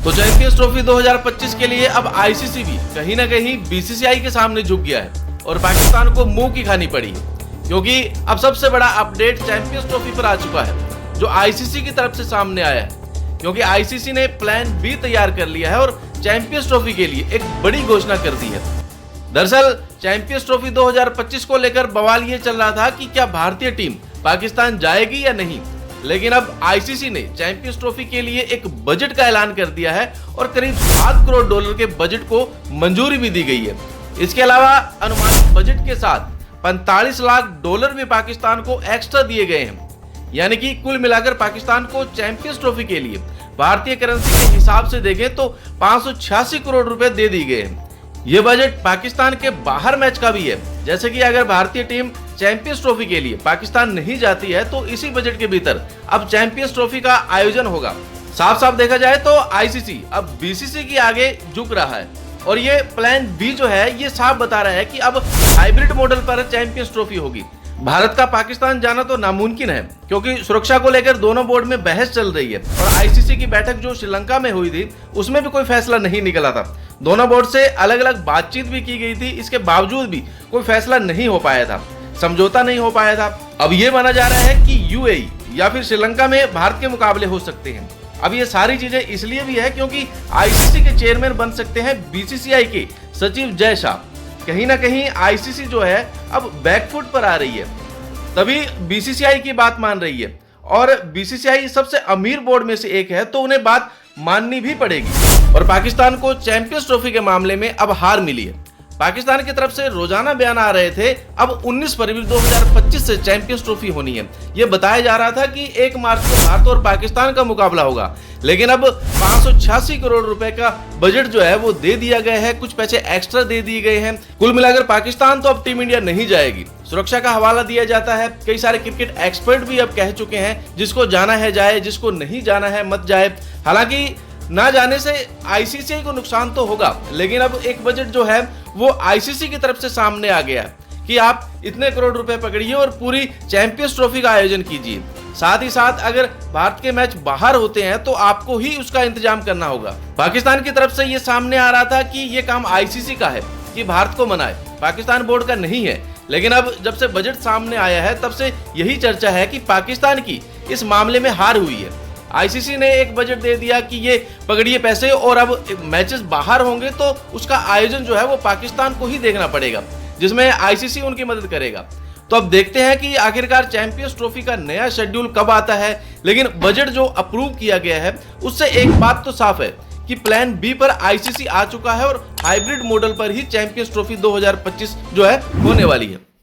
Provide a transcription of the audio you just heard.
तो champions trophy 2025 के लिए अब आईसीसी भी कहीं ना कहीं बीसीसीआई के सामने झुक गया है और पाकिस्तान को मुंह की खानी पड़ी है, क्योंकि अब सबसे बड़ा अपडेट चैंपियंस ट्रॉफी पर आ चुका है जो आईसीसी की तरफ से सामने आया है, क्योंकि आईसीसी ने प्लान बी तैयार कर लिया है और चैंपियंस ट्रॉफी के लिए एक बड़ी घोषणा कर दी है। दरअसल चैंपियंस ट्रॉफी 2025 को लेकर बवाल ये चल रहा था कि क्या भारतीय टीम पाकिस्तान जाएगी या नहीं, लेकिन अब आईसीसी ने चैंपियंस ट्रॉफी के लिए एक बजट का ऐलान कर दिया है और करीब $7 करोड़ के बजट को मंजूरी भी दी गई है। इसके अलावा अनुमानित बजट के साथ $45 लाख भी पाकिस्तान को एक्स्ट्रा दिए गए हैं, यानी कि कुल मिलाकर पाकिस्तान को चैंपियंस ट्रॉफी के लिए भारतीय करेंसी के हिसाब से देखें तो 586 करोड़ रुपए दे दिए गए हैं। ये बजट पाकिस्तान के बाहर मैच का भी है, जैसे कि अगर भारतीय टीम चैंपियंस ट्रॉफी के लिए पाकिस्तान नहीं जाती है तो इसी बजट के भीतर अब चैंपियंस ट्रॉफी का आयोजन होगा। साफ साफ देखा जाए तो आईसीसी अब बीसीसी के आगे झुक रहा है और ये प्लान बी जो है ये साफ बता रहा है कि अब हाइब्रिड मॉडल पर चैंपियंस ट्रॉफी होगी। भारत का पाकिस्तान जाना तो नामुमकिन है, क्योंकि सुरक्षा को लेकर दोनों बोर्ड में बहस चल रही है और आईसीसी की बैठक जो श्रीलंका में हुई थी उसमें भी कोई फैसला नहीं निकला था। दोनों बोर्ड से अलग अलग बातचीत भी की गई थी, इसके बावजूद भी कोई फैसला नहीं हो पाया था, समझौता नहीं हो पाया था। अब ये माना जा रहा है कि यूएई या फिर श्रीलंका में भारत के मुकाबले हो सकते हैं। अब ये सारी चीजें इसलिए भी है क्योंकि आईसीसी के चेयरमैन बन सकते हैं बीसीसीआई के सचिव जय शाह। कहीं ना कहीं आईसीसी जो है अब बैकफुट पर आ रही है, तभी बीसीसीआई की बात मान रही है और बीसीसीआई सबसे अमीर बोर्ड में से एक है तो उन्हें बात माननी भी पड़ेगी। और पाकिस्तान को चैंपियंस ट्रॉफी के मामले में अब हार मिली है। पाकिस्तान की तरफ से रोजाना बयान आ रहे थे अब 19 फरवरी 2025 से चैंपियंस ट्रॉफी होनी है। यह बताया जा रहा था कि 1 मार्च को भारत और पाकिस्तान का मुकाबला होगा, लेकिन अब 586 करोड़ रुपए का बजट जो है वो दे दिया गया है, कुछ पैसे एक्स्ट्रा दे दिए गए हैं। कुल मिलाकर पाकिस्तान तो अब टीम इंडिया नहीं जाएगी। सुरक्षा का हवाला दिया जाता है, कई सारे क्रिकेट एक्सपर्ट भी अब कह चुके हैं जिसको जाना है जाए, जिसको नहीं जाना है मत जाए। हालांकि ना जाने से आईसीसी को नुकसान तो होगा, लेकिन अब एक बजट जो है वो आईसीसी की तरफ से सामने आ गया कि आप इतने करोड़ रुपए पकड़िए और पूरी चैंपियंस ट्रॉफी का आयोजन कीजिए। साथ ही साथ अगर भारत के मैच बाहर होते हैं तो आपको ही उसका इंतजाम करना होगा। पाकिस्तान की तरफ से ये सामने आ रहा था कि ये काम आईसीसी का है कि भारत को मनाए, पाकिस्तान बोर्ड का नहीं है। लेकिन अब जब से बजट सामने आया है तब से यही चर्चा है कि पाकिस्तान की इस मामले में हार हुई है। आईसीसी ने एक बजट दे दिया कि ये पकड़िए पैसे और अब मैचेस बाहर होंगे तो उसका आयोजन जो है वो पाकिस्तान को ही देखना पड़ेगा, जिसमें आईसीसी उनकी मदद करेगा। तो अब देखते हैं कि आखिरकार चैंपियंस ट्रॉफी का नया शेड्यूल कब आता है। लेकिन बजट जो अप्रूव किया गया है उससे एक बात तो साफ है कि प्लान बी पर आईसीसी आ चुका है और हाइब्रिड मॉडल पर ही चैंपियंस ट्रॉफी 2025 जो है होने वाली है।